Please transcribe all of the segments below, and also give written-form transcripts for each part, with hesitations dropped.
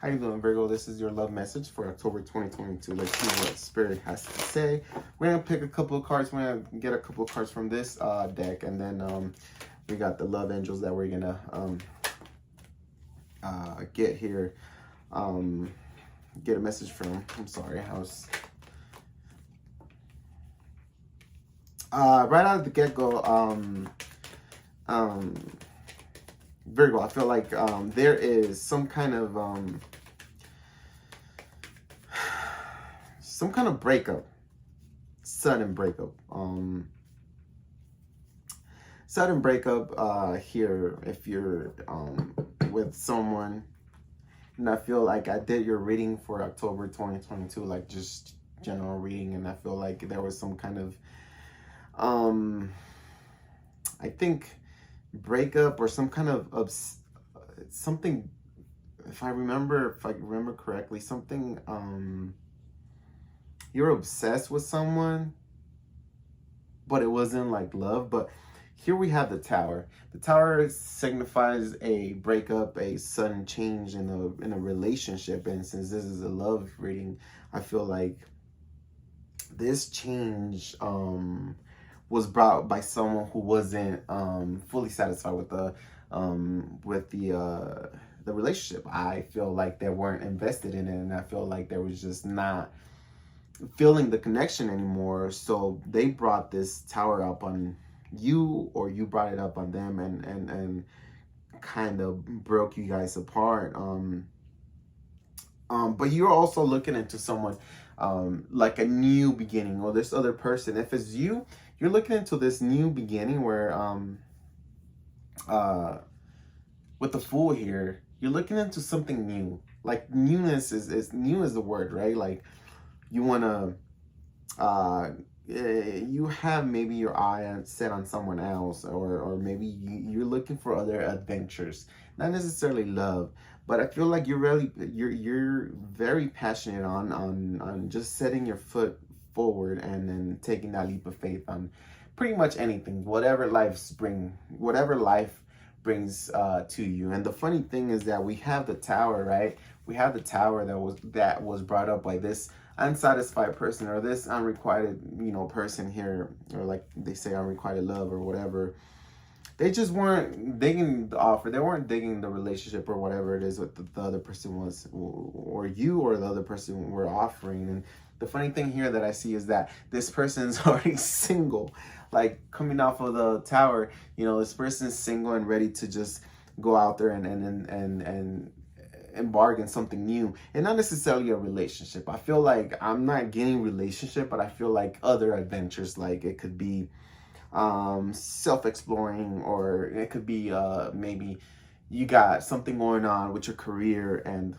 How you doing, Virgo? This is your love message for October 2022. Let's see what Spirit has to say. We're going to pick a couple of cards. We're going to get a couple of cards from this deck. And then we got the love angels that we're going to get here. Get a message from. I'm sorry. I was... right out of the get-go, Virgo, I feel like there is some kind of breakup, sudden breakup, here if you're with someone. And I feel like I did your reading for October 2022, like just general reading, and I feel like there was some kind of I think breakup or some kind of something, if I remember correctly, something you're obsessed with someone, but it wasn't like love. But here we have the Tower. The Tower signifies a breakup, a sudden change in a relationship. And since this is a love reading, I feel like this change was brought by someone who wasn't fully satisfied with the relationship. I feel like they weren't invested in it, and I feel like there was just not feeling the connection anymore. So they brought this Tower up on you, or you brought it up on them, and kind of broke you guys apart. But you're also looking into someone like a new beginning, or this other person. If it's you, you're looking into this new beginning where with the Fool here, you're looking into something new. Like newness is new is the word, right? Like you want to you have maybe your eye set on someone else, or maybe you're looking for other adventures, not necessarily love. But I feel like you're very passionate on just setting your foot forward and then taking that leap of faith on pretty much anything, whatever life brings to you. And the funny thing is that we have the Tower, right? We have the Tower that was brought up by this unsatisfied person, or this unrequited, person here, or like they say, unrequited love or whatever. They just weren't digging the offer. They weren't digging the relationship or whatever it is that the other person was, or you or the other person were offering. And the funny thing here that I see is that this person's already single. Like coming off of the Tower, this person's single and ready to just go out there and embark in something new, and not necessarily a relationship. I feel like I'm not getting relationship, but I feel like other adventures. Like it could be self-exploring, or it could be maybe you got something going on with your career, and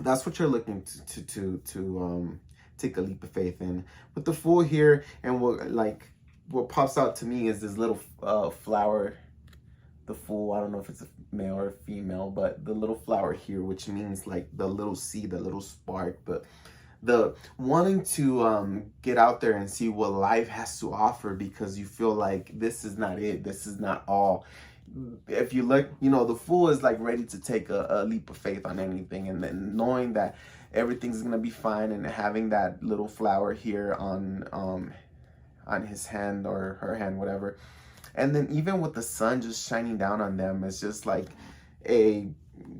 that's what you're looking to take a leap of faith in. With the Fool here, and what pops out to me is this little flower. The Fool, I don't know if it's a male or a female, but the little flower here, which means like the little seed, the little spark, but the wanting to get out there and see what life has to offer, because you feel like this is not it, this is not all. If you look, the Fool is like ready to take a leap of faith on anything, and then knowing that everything's gonna be fine, and having that little flower here on his hand or her hand, whatever. And then even with the sun just shining down on them, it's just like a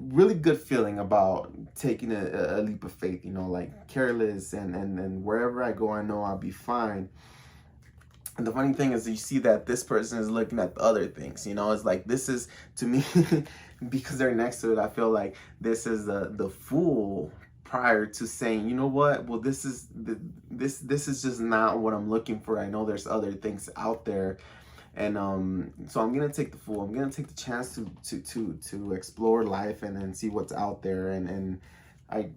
really good feeling about taking a leap of faith, like careless, and wherever I go, I know I'll be fine. And the funny thing is, you see that this person is looking at the other things, it's like, this is, to me, because they're next to it, I feel like this is the Fool prior to saying, you know what, well, this is just not what I'm looking for. I know there's other things out there. And so I'm gonna take the Fool. I'm gonna take the chance to explore life and then see what's out there. And I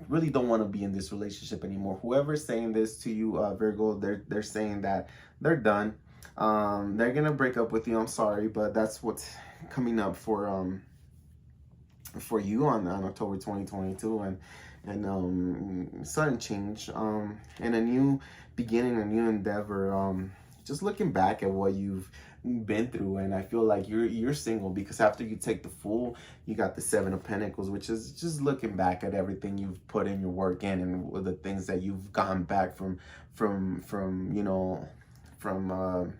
really don't want to be in this relationship anymore. Whoever's saying this to you, Virgo, they're saying that they're done. They're gonna break up with you. I'm sorry, but that's what's coming up for you on October 2022, and sudden change, and a new beginning, a new endeavor. Just looking back at what you've been through. And I feel like you're single because after you take the Fool, you got the Seven of Pentacles, which is just looking back at everything you've put in your work in, and the things that you've gotten back from you know, from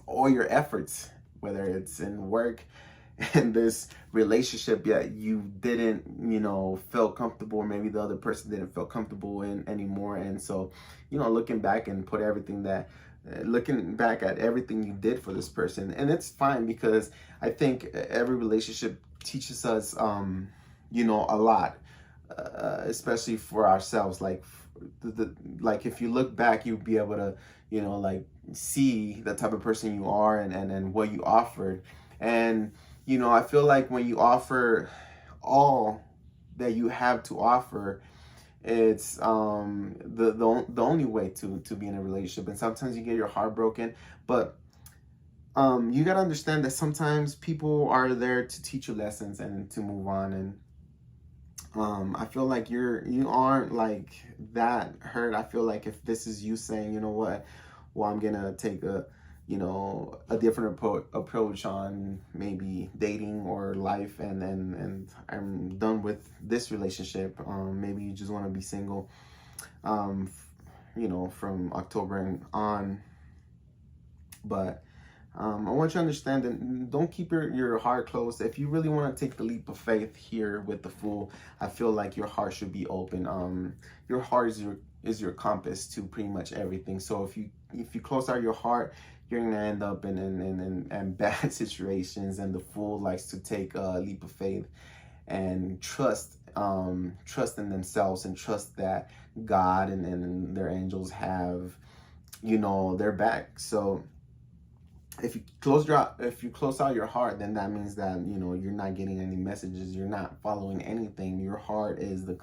all your efforts, whether it's in work and this relationship yet you didn't, you know, feel comfortable, or maybe the other person didn't feel comfortable in anymore. And so, you know, looking back and put everything that looking back at everything you did for this person. And it's fine, because I think every relationship teaches us you know, a lot, especially for ourselves. Like like if you look back, you'll be able to, you know, like see the type of person you are, and what you offered. And you know, I feel like when you offer all that you have to offer, it's the only way to be in a relationship. And sometimes you get your heart broken, but you got to understand that sometimes people are there to teach you lessons and to move on. And I feel like you aren't like that hurt. I feel like if this is you saying, you know what, well, I'm gonna take a, you know, a different approach on maybe dating or life, and I'm done with this relationship. Maybe you just want to be single, you know, from October and on. But I want you to understand that don't keep your heart closed. If you really want to take the leap of faith here with the Fool, I feel like your heart should be open. Your heart is your compass to pretty much everything. So if you close out your heart, you're gonna end up in bad situations. And the Fool likes to take a leap of faith and trust in themselves, and trust that God and their angels have, you know, their back. So if you close out your heart, then that means that, you know, you're not getting any messages, you're not following anything. Your heart is the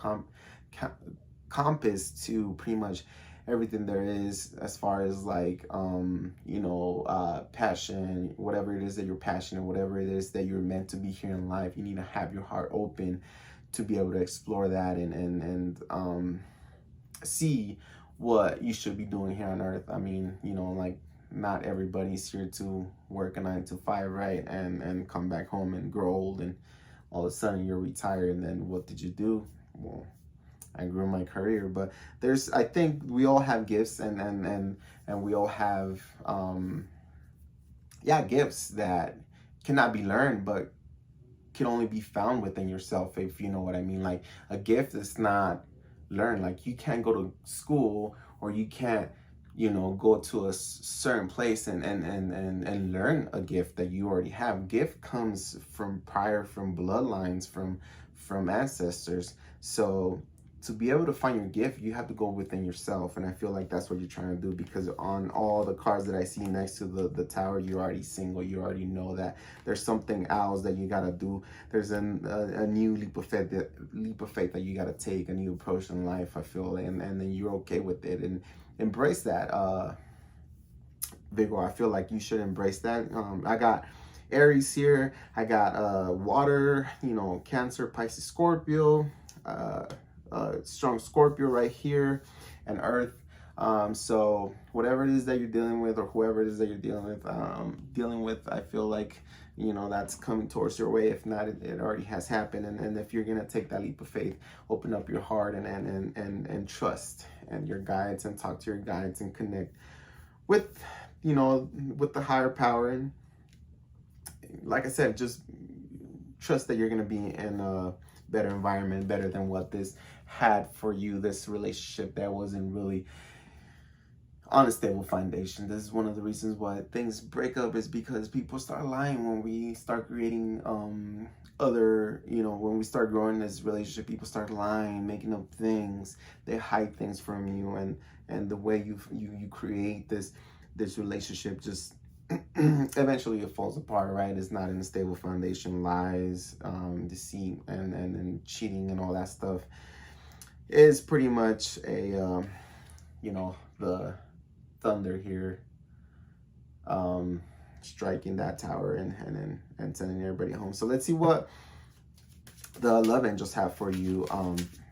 compass to pretty much everything there is, as far as like you know, passion, whatever it is that you're passionate, whatever it is that you're meant to be here in life. You need to have your heart open to be able to explore that, and see what you should be doing here on earth. I mean, you know, like, not everybody's here to work a 9 to 5, right? And come back home and grow old, and all of a sudden you're retired. And then what did you do? Well, I grew my career. But I think we all have gifts, and we all have gifts that cannot be learned, but can only be found within yourself, if you know what I mean. Like, a gift is not learned. Like, you can't go to school, or you can't, you know, go to a certain place and learn a gift that you already have. Gift comes from bloodlines, from ancestors. So to be able to find your gift, you have to go within yourself. And I feel like that's what you're trying to do, because on all the cards that I see next to the tower, you're already single. You already know that there's something else that you got to do. There's a new leap of faith that you got to take, a new approach in life, I feel. And then you're okay with it, and embrace that, Virgo. I feel like you should embrace that. I got Aries here. I got water, you know, Cancer, Pisces, Scorpio, strong Scorpio right here, and Earth. So whatever it is that you're dealing with, or whoever it is that you're dealing with, I feel like, you know, that's coming towards your way. If not, it already has happened. And if you're gonna take that leap of faith, open up your heart and trust and your guides, and talk to your guides, and connect with, you know, with the higher power. And like I said, just trust that you're gonna be in a better environment, better than what this had for you, this relationship that wasn't really on a stable foundation. This is one of the reasons why things break up, is because people start lying. When we start creating when we start growing this relationship, people start lying, making up things. They hide things from you, and the way you create this relationship, just eventually it falls apart, right? It's not in a stable foundation. Lies, deceit, and cheating, and all that stuff is pretty much a you know, the thunder here striking that tower, and sending everybody home. So let's see what the love angels have for you,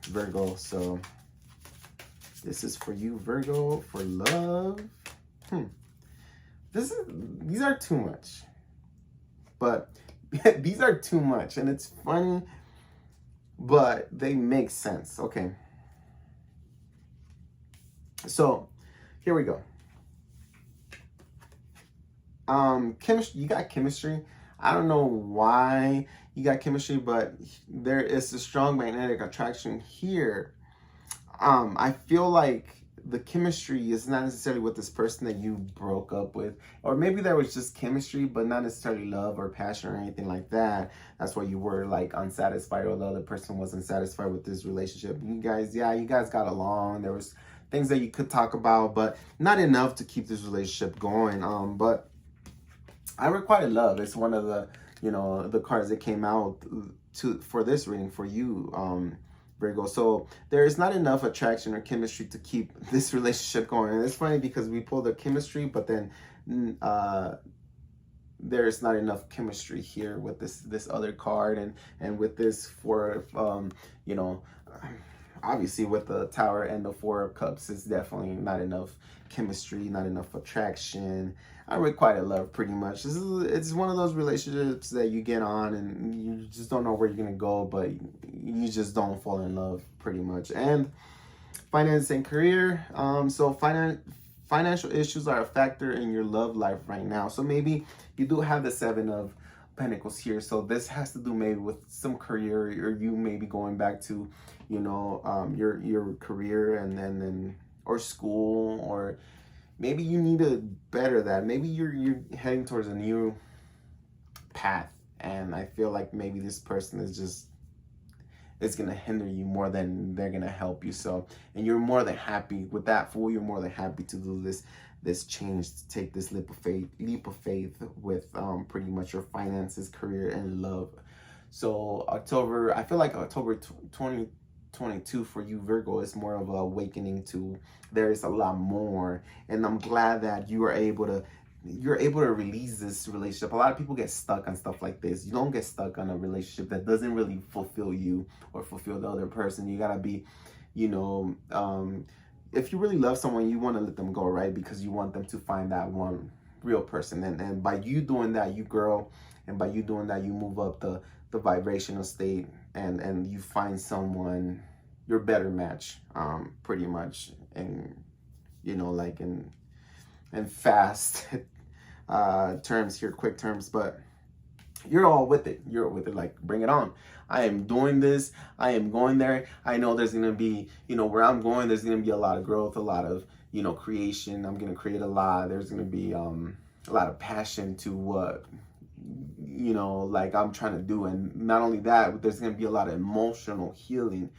Virgo. So this is for you, Virgo, for love. these are too much. But these are too much, and it's funny, but they make sense. Okay. So here we go. Chemistry, you got chemistry. I don't know why you got chemistry, but there is a strong magnetic attraction here. I feel like the chemistry is not necessarily with this person that you broke up with, or maybe there was just chemistry, but not necessarily love or passion or anything like that. That's why you were like unsatisfied, or the other person wasn't satisfied with this relationship. You guys, yeah, you guys got along. There was things that you could talk about, but not enough to keep this relationship going. But I requited love. It's one of the, the cards that came out for this reading for you, Virgo. So there is not enough attraction or chemistry to keep this relationship going. And it's funny because we pulled the chemistry, but then there is not enough chemistry here with this other card, and with this for obviously with the Tower and the Four of Cups, it's definitely not enough chemistry, not enough attraction. I require love pretty much. It's one of those relationships that you get on and you just don't know where you're gonna go, but you just don't fall in love pretty much. And finance and career. So financial issues are a factor in your love life right now. So maybe you do have the Seven of Pentacles here. So this has to do maybe with some career, or you may be going back to, your career and then or school, or maybe you need to better that. Maybe you're heading towards a new path, and I feel like maybe this person is gonna hinder you more than they're gonna help you. So, and you're more than happy with that Fool. You're more than happy to do this change, to take this leap of faith with pretty much your finances, career, and love. So I feel like October 2022 for you, Virgo, is more of an awakening to there is a lot more, and I'm glad that you're able to release this relationship. A lot of people get stuck on stuff like this. You don't get stuck on a relationship that doesn't really fulfill you or fulfill the other person. You gotta be, if you really love someone, you want to let them go, right? Because you want them to find that one real person. And by you doing that, you grow, and by you doing that, you move up the vibrational state, and you find someone, your better match, pretty much, and like in fast terms here, quick terms, but you're all with it. You're with it, like, bring it on. I am doing this. I am going there. I know there's going to be, where I'm going, there's going to be a lot of growth, a lot of, creation. I'm going to create a lot. There's going to be a lot of passion to what, like I'm trying to do. And not only that, but there's going to be a lot of emotional healing.